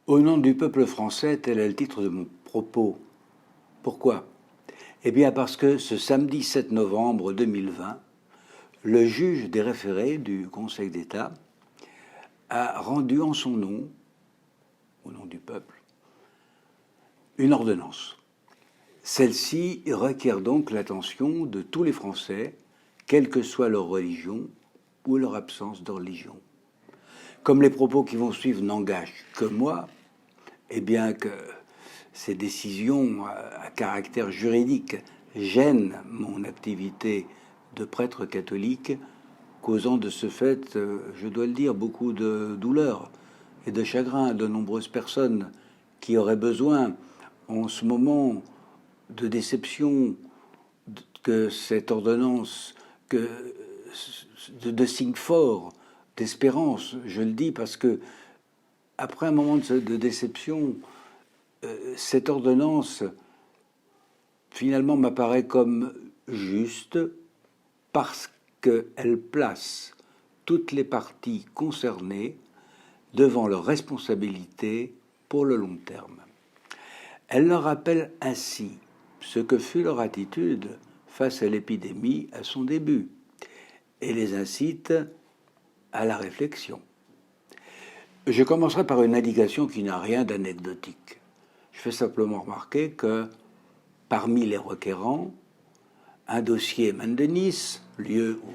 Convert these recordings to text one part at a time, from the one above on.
Au nom du peuple français, tel est le titre de mon propos. Pourquoi? Eh bien parce que ce samedi 7 novembre 2020, le juge des référés du Conseil d'État a rendu en son nom, au nom du peuple, une ordonnance. Celle-ci requiert donc l'attention de tous les Français, quelle que soit leur religion ou leur absence de religion. Comme les propos qui vont suivre n'engagent que moi, et bien que ces décisions à caractère juridique gênent mon activité de prêtre catholique, causant de ce fait, je dois le dire, beaucoup de douleur et de chagrin à de nombreuses personnes qui auraient besoin en ce moment de déception que cette ordonnance, de signes forts, d'espérance, je le dis parce que après un moment de déception, cette ordonnance finalement m'apparaît comme juste parce qu'elle place toutes les parties concernées devant leurs responsabilités pour le long terme. Elle leur rappelle ainsi ce que fut leur attitude face à l'épidémie à son début et les incite à la réflexion. Je commencerai par une indication qui n'a rien d'anecdotique. Je fais simplement remarquer que parmi les requérants, un dossier émane de Nice, lieu où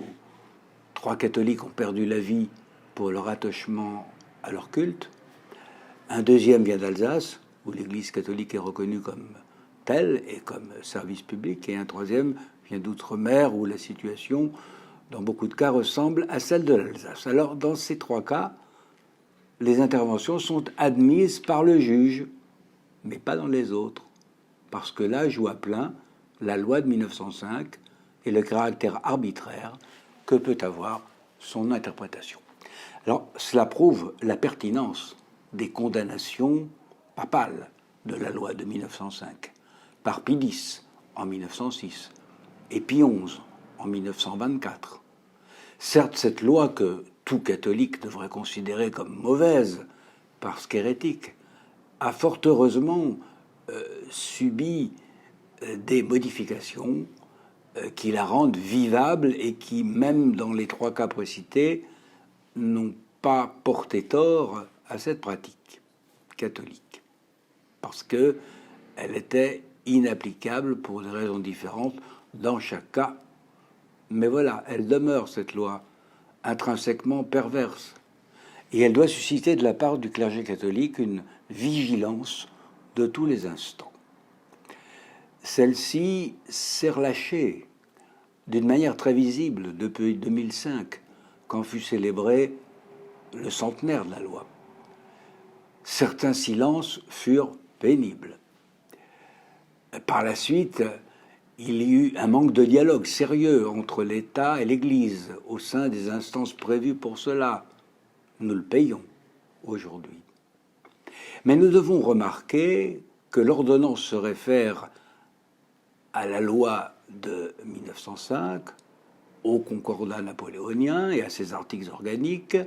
3 catholiques ont perdu la vie pour leur attachement à leur culte. Un deuxième vient d'Alsace, où l'Église catholique est reconnue comme telle et comme service public. Et un troisième vient d'outre-mer, où la situation, dans beaucoup de cas, ressemble à celle de l'Alsace. Alors, dans ces 3 cas, les interventions sont admises par le juge, mais pas dans les autres, parce que là joue à plein la loi de 1905 et le caractère arbitraire que peut avoir son interprétation. Alors, cela prouve la pertinence des condamnations papales de la loi de 1905, par Pie X en 1906 et Pie XI en 1924. Certes, cette loi que tout catholique devrait considérer comme mauvaise parce qu'hérétique a fort heureusement subi des modifications qui la rendent vivable et qui, même dans les 3 cas précités, n'ont pas porté tort à cette pratique catholique, parce qu'elle était inapplicable pour des raisons différentes dans chaque cas. Mais voilà, elle demeure, cette loi, intrinsèquement perverse. Et elle doit susciter de la part du clergé catholique une vigilance de tous les instants. Celle-ci s'est relâchée d'une manière très visible depuis 2005, quand fut célébré le centenaire de la loi. Certains silences furent pénibles. Par la suite, il y eut un manque de dialogue sérieux entre l'État et l'Église au sein des instances prévues pour cela. Nous le payons aujourd'hui. Mais nous devons remarquer que l'ordonnance se réfère à la loi de 1905, au Concordat napoléonien et à ses articles organiques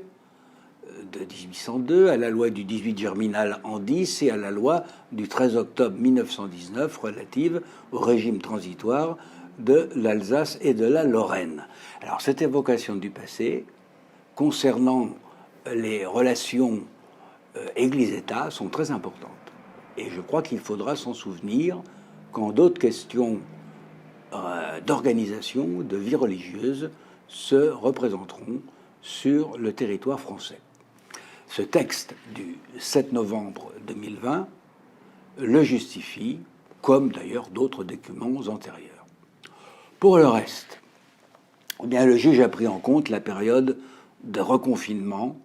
de 1802, à la loi du 18 Germinal en 10 et à la loi du 13 octobre 1919 relative au régime transitoire de l'Alsace et de la Lorraine. Alors cette évocation du passé concernant les relations Église-État sont très importantes. Et je crois qu'il faudra s'en souvenir quand d'autres questions d'organisation, de vie religieuse se représenteront sur le territoire français. Ce texte du 7 novembre 2020 le justifie, comme d'ailleurs d'autres documents antérieurs. Pour le reste, eh bien, le juge a pris en compte la période de reconfinement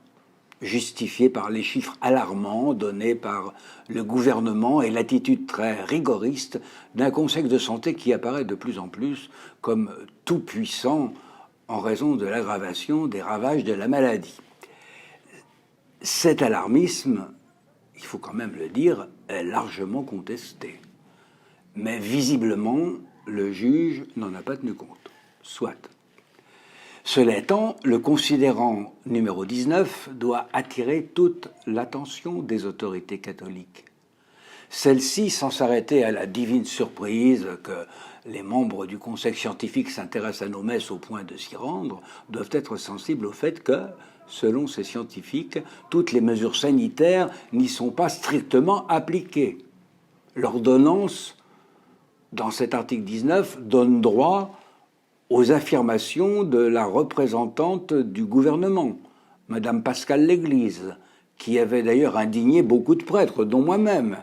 justifiée par les chiffres alarmants donnés par le gouvernement et l'attitude très rigoriste d'un conseil de santé qui apparaît de plus en plus comme tout puissant en raison de l'aggravation des ravages de la maladie. Cet alarmisme, il faut quand même le dire, est largement contesté. Mais visiblement, le juge n'en a pas tenu compte. Soit. Cela étant, le considérant numéro 19 doit attirer toute l'attention des autorités catholiques. Celles-ci, sans s'arrêter à la divine surprise que les membres du conseil scientifique s'intéressent à nos messes au point de s'y rendre, doivent être sensibles au fait que, selon ces scientifiques, toutes les mesures sanitaires n'y sont pas strictement appliquées. L'ordonnance, dans cet article 19, donne droit aux affirmations de la représentante du gouvernement, Madame Pascale L'Église, qui avait d'ailleurs indigné beaucoup de prêtres, dont moi-même,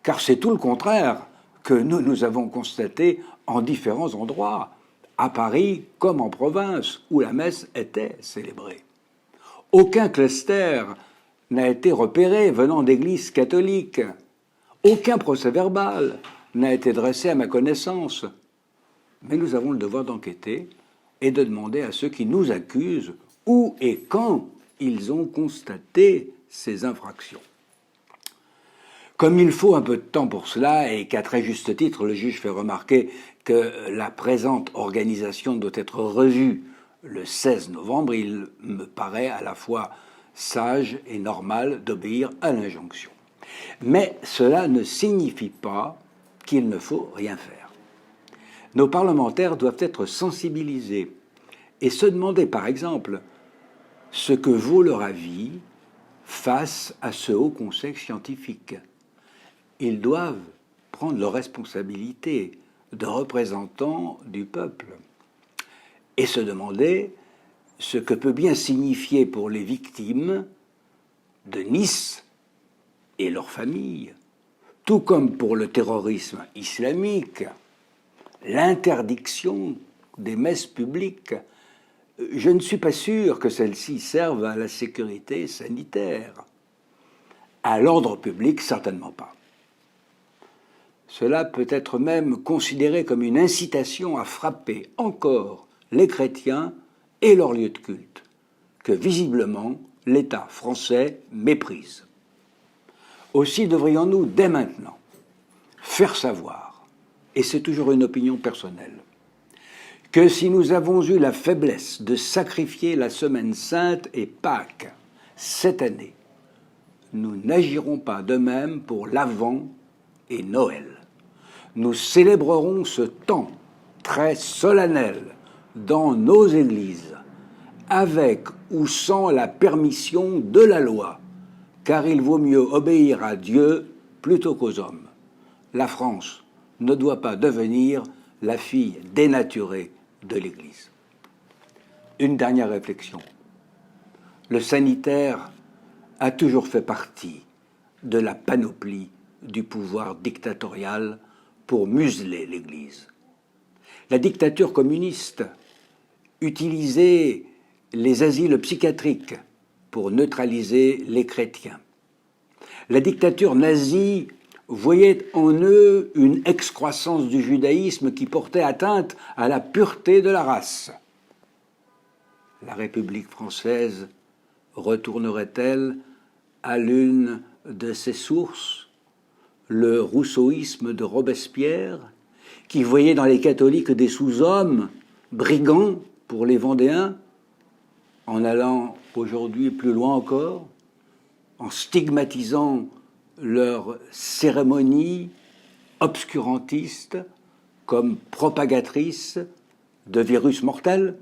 car c'est tout le contraire que nous avons constaté en différents endroits, à Paris comme en province, où la messe était célébrée. Aucun cluster n'a été repéré venant d'églises catholiques. Aucun procès-verbal n'a été dressé à ma connaissance. Mais nous avons le devoir d'enquêter et de demander à ceux qui nous accusent où et quand ils ont constaté ces infractions. Comme il faut un peu de temps pour cela et qu'à très juste titre le juge fait remarquer que la présente organisation doit être revue le 16 novembre, il me paraît à la fois sage et normal d'obéir à l'injonction. Mais cela ne signifie pas qu'il ne faut rien faire. Nos parlementaires doivent être sensibilisés et se demander, par exemple, ce que vaut leur avis face à ce haut conseil scientifique. Ils doivent prendre leurs responsabilités de représentants du peuple et se demander ce que peut bien signifier pour les victimes de Nice et leurs familles, tout comme pour le terrorisme islamique, l'interdiction des messes publiques. Je ne suis pas sûr que celles-ci servent à la sécurité sanitaire. À l'ordre public, certainement pas. Cela peut être même considéré comme une incitation à frapper encore les chrétiens et leurs lieux de culte, que visiblement l'État français méprise. Aussi devrions-nous, dès maintenant, faire savoir, et c'est toujours une opinion personnelle, que si nous avons eu la faiblesse de sacrifier la Semaine Sainte et Pâques cette année, nous n'agirons pas de même pour l'Avent et Noël. Nous célébrerons ce temps très solennel dans nos églises, avec ou sans la permission de la loi, car il vaut mieux obéir à Dieu plutôt qu'aux hommes. La France ne doit pas devenir la fille dénaturée de l'Église. Une dernière réflexion. Le sanitaire a toujours fait partie de la panoplie du pouvoir dictatorial pour museler l'Église. La dictature communiste utilisait les asiles psychiatriques pour neutraliser les chrétiens. La dictature nazie voyait en eux une excroissance du judaïsme qui portait atteinte à la pureté de la race. La République française retournerait-elle à l'une de ses sources, le rousseauisme de Robespierre, qui voyait dans les catholiques des sous-hommes, brigands pour les Vendéens, en allant aujourd'hui plus loin encore, en stigmatisant leurs cérémonies obscurantistes comme propagatrices de virus mortels?